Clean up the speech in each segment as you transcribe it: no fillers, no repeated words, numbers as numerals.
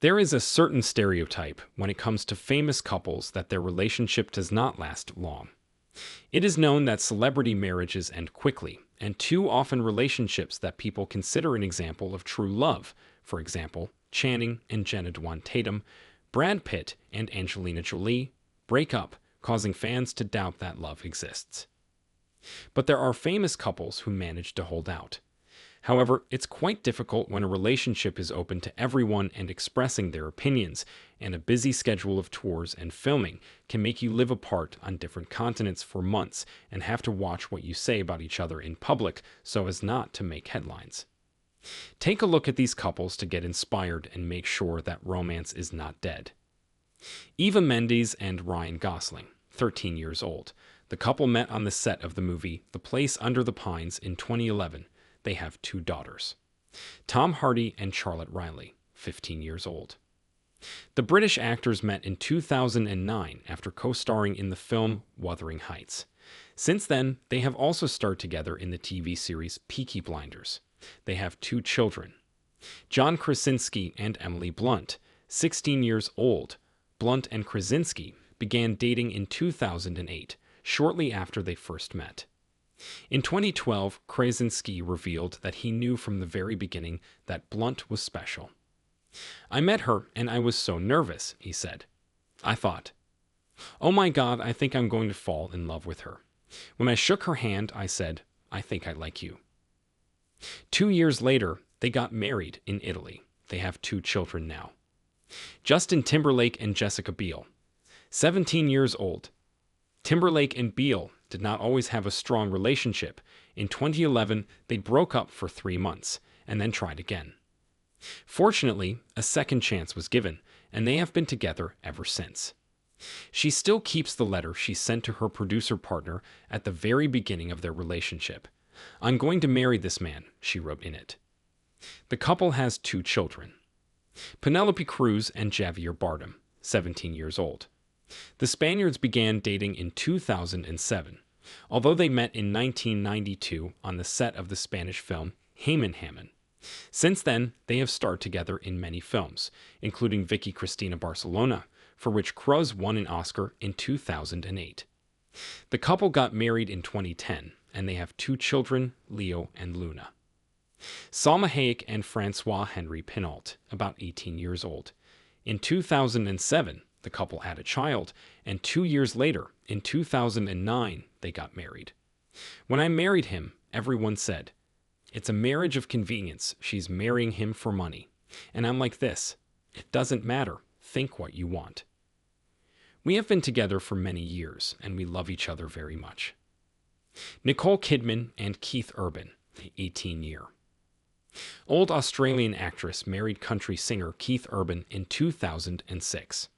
There is a certain stereotype when it comes to famous couples that their relationship does not last long. It is known that celebrity marriages end quickly, and too often relationships that people consider an example of true love, for example, Channing and Jenna Dwan Tatum, Brad Pitt and Angelina Jolie, break up, causing fans to doubt that love exists. But there are famous couples who manage to hold out. However, it's quite difficult when a relationship is open to everyone and expressing their opinions, and a busy schedule of tours and filming can make you live apart on different continents for months and have to watch what you say about each other in public so as not to make headlines. Take a look at these couples to get inspired and make sure that romance is not dead. Eva Mendes and Ryan Gosling, 13 years old. The couple met on the set of the movie The Place Under the Pines in 2011. They have 2 daughters. Tom Hardy and Charlotte Riley, 15 years old. The British actors met in 2009 after co-starring in the film Wuthering Heights. Since then, they have also starred together in the TV series Peaky Blinders. They have 2 children. John Krasinski and Emily Blunt, 16 years old. Blunt and Krasinski began dating in 2008, shortly after they first met. In 2012, Krasinski revealed that he knew from the very beginning that Blunt was special. "I met her and I was so nervous," he said. "I thought, oh my God, I think I'm going to fall in love with her. When I shook her hand, I said, I think I like you." 2 years later, they got married in Italy. They have 2 children now. Justin Timberlake and Jessica Biel, 17 years old. Timberlake and Biel did not always have a strong relationship. In 2011, they broke up for 3 months and then tried again. Fortunately, a second chance was given, and they have been together ever since. She still keeps the letter she sent to her producer partner at the very beginning of their relationship. "I'm going to marry this man," she wrote in it. The couple has 2 children. Penelope Cruz and Javier Bardem, 17 years old. The Spaniards began dating in 2007, although they met in 1992 on the set of the Spanish film Haman Haman. Since then, they have starred together in many films, including Vicky Cristina Barcelona, for which Cruz won an Oscar in 2008. The couple got married in 2010, and they have 2 children, Leo and Luna. Salma Hayek and Francois Henry Pinault, about 18 years old. In 2007, the couple had a child, and 2 years later, in 2009, they got married. "When I married him, everyone said, it's a marriage of convenience. She's marrying him for money. And I'm like this. It doesn't matter. Think what you want." We have been together for many years, and we love each other very much. Nicole Kidman and Keith Urban, 18-year. Old Australian actress married country singer Keith Urban in 2006.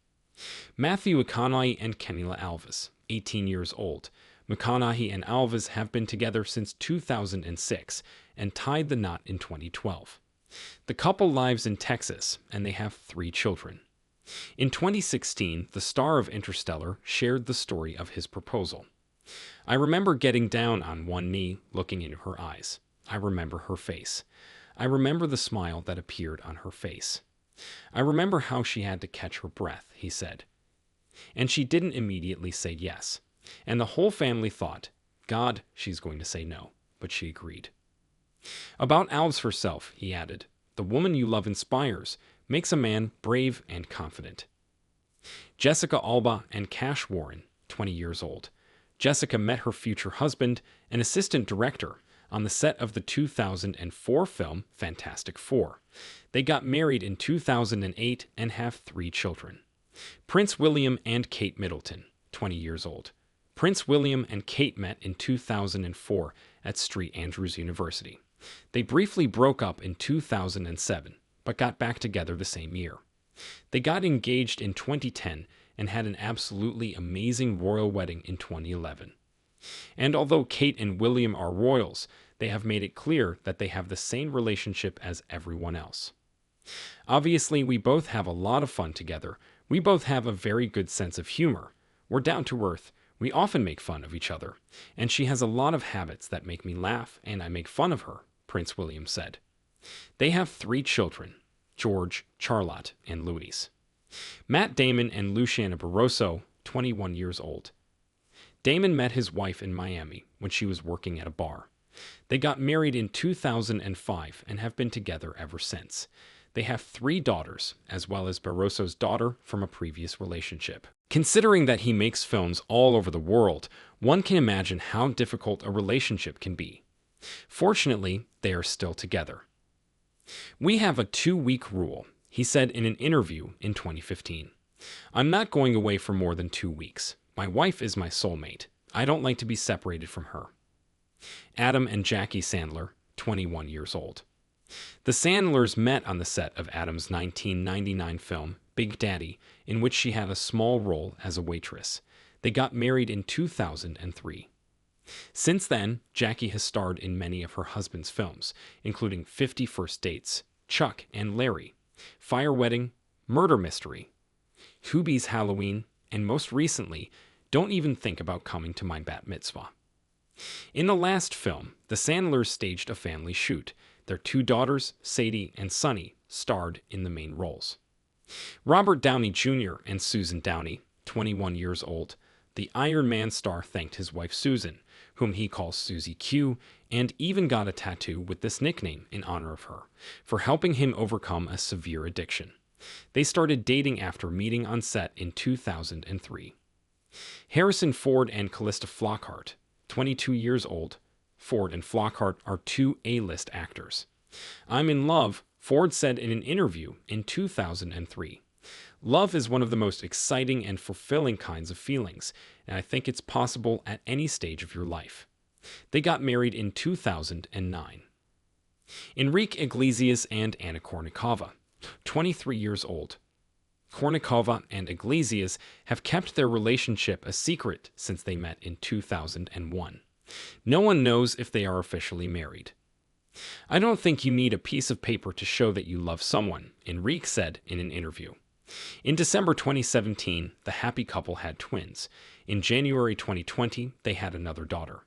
Matthew McConaughey and Kenila Alves, 18 years old. McConaughey and Alves have been together since 2006 and tied the knot in 2012. The couple lives in Texas, and they have 3 children. In 2016, the star of Interstellar shared the story of his proposal. "I remember getting down on one knee, looking in her eyes. I remember her face. I remember the smile that appeared on her face. I remember how she had to catch her breath," he said. "And she didn't immediately say yes. And the whole family thought, God, she's going to say no, but she agreed." About Alves herself, he added, "The woman you love inspires, makes a man brave and confident." Jessica Alba and Cash Warren, 20 years old. Jessica met her future husband, an assistant director, on the set of the 2004 film Fantastic Four. They got married in 2008 and have 3 children. Prince William and Kate Middleton, 20 years old. Prince William and Kate met in 2004 at St. Andrews University. They briefly broke up in 2007, but got back together the same year. They got engaged in 2010 and had an absolutely amazing royal wedding in 2011. And although Kate and William are royals, they have made it clear that they have the same relationship as everyone else. Obviously, we both have a lot of fun together. We both have a very good sense of humor. We're down to earth. We often make fun of each other. And she has a lot of habits that make me laugh, and I make fun of her, Prince William said. They have 3 children. George, Charlotte, and Louise. Matt Damon and Luciana Barroso, 21 years old. Damon met his wife in Miami when she was working at a bar. They got married in 2005 and have been together ever since. They have 3 daughters, as well as Barroso's daughter from a previous relationship. Considering that he makes films all over the world, one can imagine how difficult a relationship can be. Fortunately, they are still together. "We have a 2-week rule," he said in an interview in 2015. "I'm not going away for more than 2 weeks. My wife is my soulmate. I don't like to be separated from her." Adam and Jackie Sandler, 21 years old. The Sandlers met on the set of Adam's 1999 film, Big Daddy, in which she had a small role as a waitress. They got married in 2003. Since then, Jackie has starred in many of her husband's films, including 50 First Dates, Chuck and Larry, Fire Wedding, Murder Mystery, Hubie's Halloween, and most recently, Don't Even Think About Coming to My Bat Mitzvah. In the last film, the Sandlers staged a family shoot. Their 2 daughters, Sadie and Sunny, starred in the main roles. Robert Downey Jr. and Susan Downey, 21 years old, the Iron Man star thanked his wife Susan, whom he calls Susie Q, and even got a tattoo with this nickname in honor of her, for helping him overcome a severe addiction. They started dating after meeting on set in 2003. Harrison Ford and Callista Flockhart, 22 years old. Ford and Flockhart are 2 A-list actors. "I'm in love," Ford said in an interview in 2003. "Love is one of the most exciting and fulfilling kinds of feelings, and I think it's possible at any stage of your life." They got married in 2009. Enrique Iglesias and Anna Kournikova, 23 years old. Kournikova and Iglesias have kept their relationship a secret since they met in 2001. No one knows if they are officially married. "I don't think you need a piece of paper to show that you love someone," Enrique said in an interview. In December 2017, the happy couple had twins. In January 2020, they had another daughter.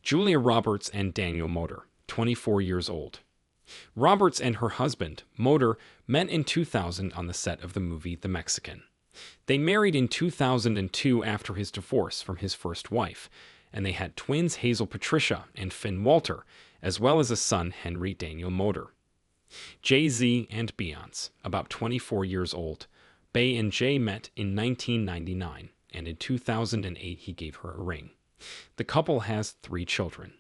Julia Roberts and Daniel Moder, 24 years old. Roberts and her husband, Moder, met in 2000 on the set of the movie The Mexican. They married in 2002 after his divorce from his first wife, and they had twins Hazel Patricia and Finn Walter, as well as a son Henry Daniel Moder. Jay-Z and Beyonce, about 24 years old. Bey and Jay met in 1999, and in 2008 he gave her a ring. The couple has 3 children.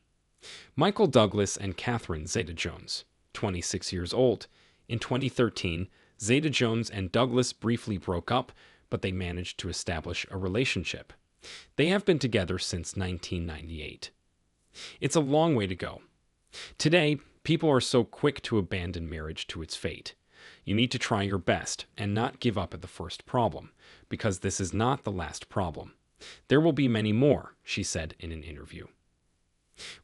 Michael Douglas and Catherine Zeta-Jones, 26 years old. In 2013, Zeta-Jones and Douglas briefly broke up, but they managed to establish a relationship. They have been together since 1998. It's a long way to go. Today, people are so quick to abandon marriage to its fate. You need to try your best and not give up at the first problem, because this is not the last problem. There will be many more, she said in an interview.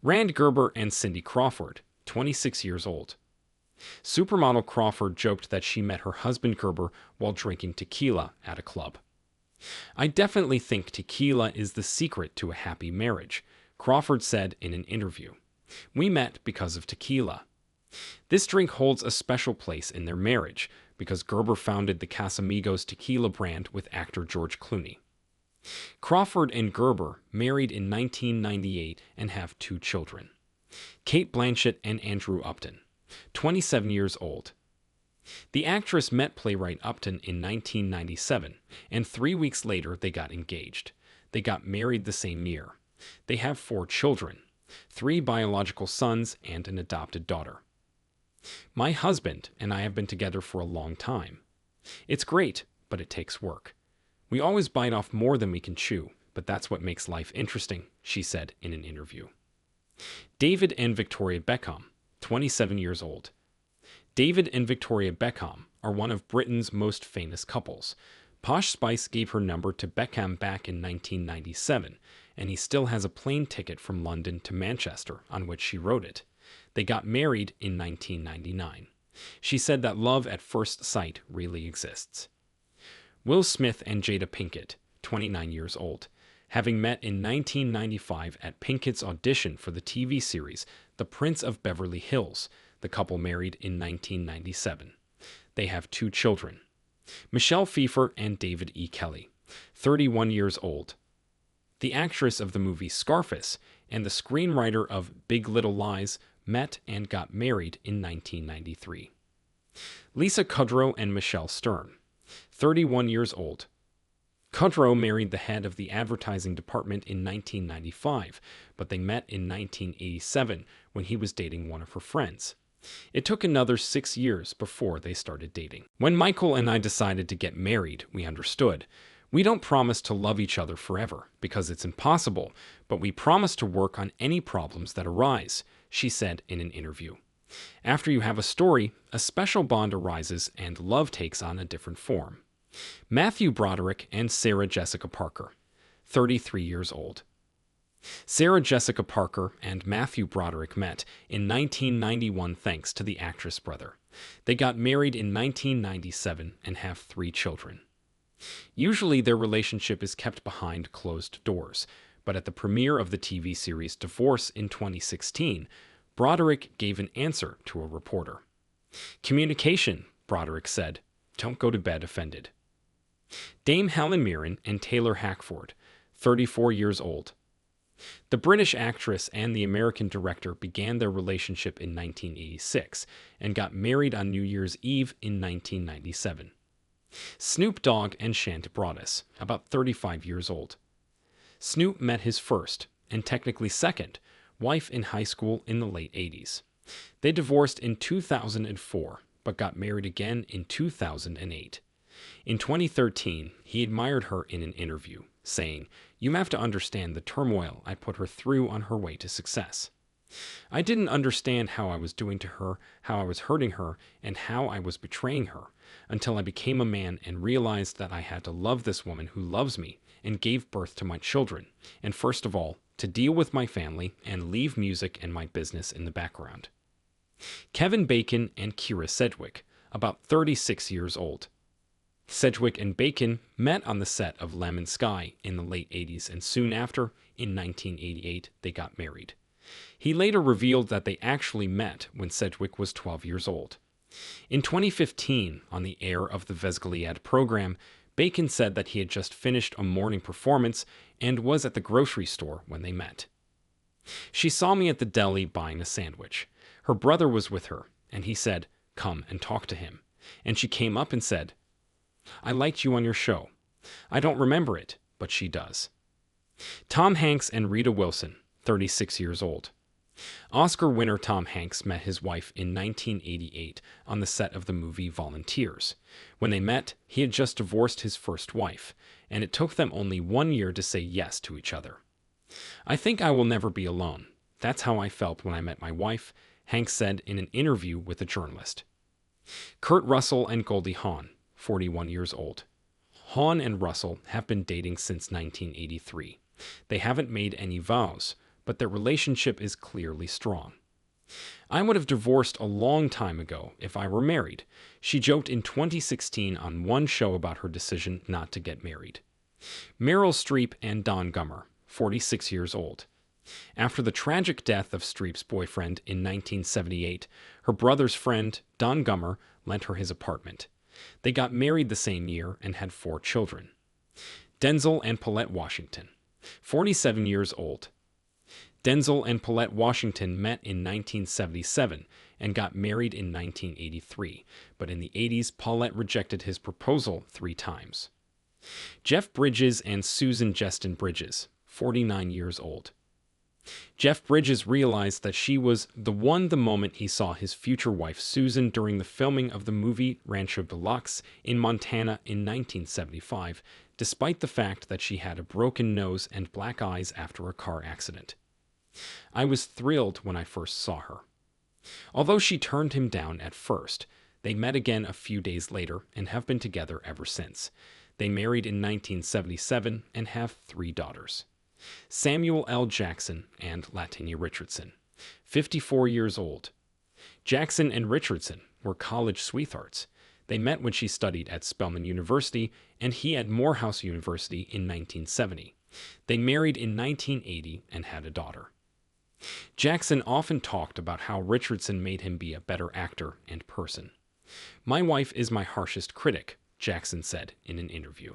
Rand Gerber and Cindy Crawford, 26 years old. Supermodel Crawford joked that she met her husband Gerber while drinking tequila at a club. "I definitely think tequila is the secret to a happy marriage," Crawford said in an interview. "We met because of tequila. This drink holds a special place in their marriage because Gerber founded the Casamigos tequila brand with actor George Clooney." Crawford and Gerber married in 1998 and have 2 children. Kate Blanchett and Andrew Upton, 27 years old. The actress met playwright Upton in 1997, and 3 weeks later they got engaged. They got married the same year. They have 4 children, 3 biological sons and an adopted daughter. "My husband and I have been together for a long time. It's great, but it takes work. We always bite off more than we can chew, but that's what makes life interesting," she said in an interview. David and Victoria Beckham, 27 years old. David and Victoria Beckham are one of Britain's most famous couples. Posh Spice gave her number to Beckham back in 1997, and he still has a plane ticket from London to Manchester on which she wrote it. They got married in 1999. She said that love at first sight really exists. Will Smith and Jada Pinkett, 29 years old. Having met in 1995 at Pinkett's audition for the TV series The Prince of Beverly Hills, the couple married in 1997. They have 2 children, Michelle Pfeiffer and David E. Kelly, 31 years old. The actress of the movie Scarface and the screenwriter of Big Little Lies met and got married in 1993. Lisa Kudrow and Michelle Stern, 31 years old. Kudrow married the head of the advertising department in 1995, but they met in 1987 when he was dating one of her friends. It took another 6 years before they started dating. When Michael and I decided to get married, we understood. We don't promise to love each other forever, because it's impossible, but we promise to work on any problems that arise, she said in an interview. After you have a story, a special bond arises and love takes on a different form. Matthew Broderick and Sarah Jessica Parker, 33 years old. Sarah Jessica Parker and Matthew Broderick met in 1991 thanks to the actress brother. They got married in 1997 and have 3 children. Usually their relationship is kept behind closed doors, but at the premiere of the TV series Divorce in 2016, Broderick gave an answer to a reporter. Communication, Broderick said. Don't go to bed offended. Dame Helen Mirren and Taylor Hackford, 34 years old. The British actress and the American director began their relationship in 1986 and got married on New Year's Eve in 1997. Snoop Dogg and Shant Broadus, about 35 years old. Snoop met his first, and technically second, wife in high school in the late 80s. They divorced in 2004, but got married again in 2008. In 2013, he admired her in an interview, saying, "You have to understand the turmoil I put her through on her way to success. I didn't understand how I was doing to her, how I was hurting her, and how I was betraying her, until I became a man and realized that I had to love this woman who loves me and gave birth to my children, and first of all, to deal with my family and leave music and my business in the background." Kevin Bacon and Kyra Sedgwick, about 36 years old. Sedgwick and Bacon met on the set of Lemon Sky in the late 80s, and soon after, in 1988, they got married. He later revealed that they actually met when Sedgwick was 12 years old. In 2015, on the air of the Vesgaliad program, Bacon said that he had just finished a morning performance and was at the grocery store when they met. She saw me at the deli buying a sandwich. Her brother was with her, and he said, "Come and talk to him." And she came up and said, "I liked you on your show." I don't remember it, but she does. Tom Hanks and Rita Wilson, 36 years old. Oscar winner Tom Hanks met his wife in 1988 on the set of the movie Volunteers. When they met, he had just divorced his first wife, and it took them only 1 year to say yes to each other. "I think I will never be alone. That's how I felt when I met my wife," Hanks said in an interview with a journalist. Kurt Russell and Goldie Hawn, 41 years old. Hawn and Russell have been dating since 1983. They haven't made any vows, but their relationship is clearly strong. "I would have divorced a long time ago if I were married," she joked in 2016 on one show about her decision not to get married. Meryl Streep and Don Gummer, 46 years old. After the tragic death of Streep's boyfriend in 1978, her brother's friend, Don Gummer, lent her his apartment. They got married the same year and had 4 children. Denzel and Paulette Washington, 47 years old. Denzel and Paulette Washington met in 1977 and got married in 1983, but in the 80s, Paulette rejected his proposal 3 times. Jeff Bridges and Susan Jeston Bridges, 49 years old. Jeff Bridges realized that she was the one the moment he saw his future wife Susan during the filming of the movie Rancho Deluxe in Montana in 1975, despite the fact that she had a broken nose and black eyes after a car accident. "I was thrilled when I first saw her." Although she turned him down at first, they met again a few days later and have been together ever since. They married in 1977 and have 3 daughters. Samuel L. Jackson and Latonya Richardson, 54 years old. Jackson and Richardson were college sweethearts. They met when she studied at Spelman University and he at Morehouse University in 1970. They married in 1980 and had a daughter. Jackson often talked about how Richardson made him be a better actor and person. "My wife is my harshest critic," Jackson said in an interview.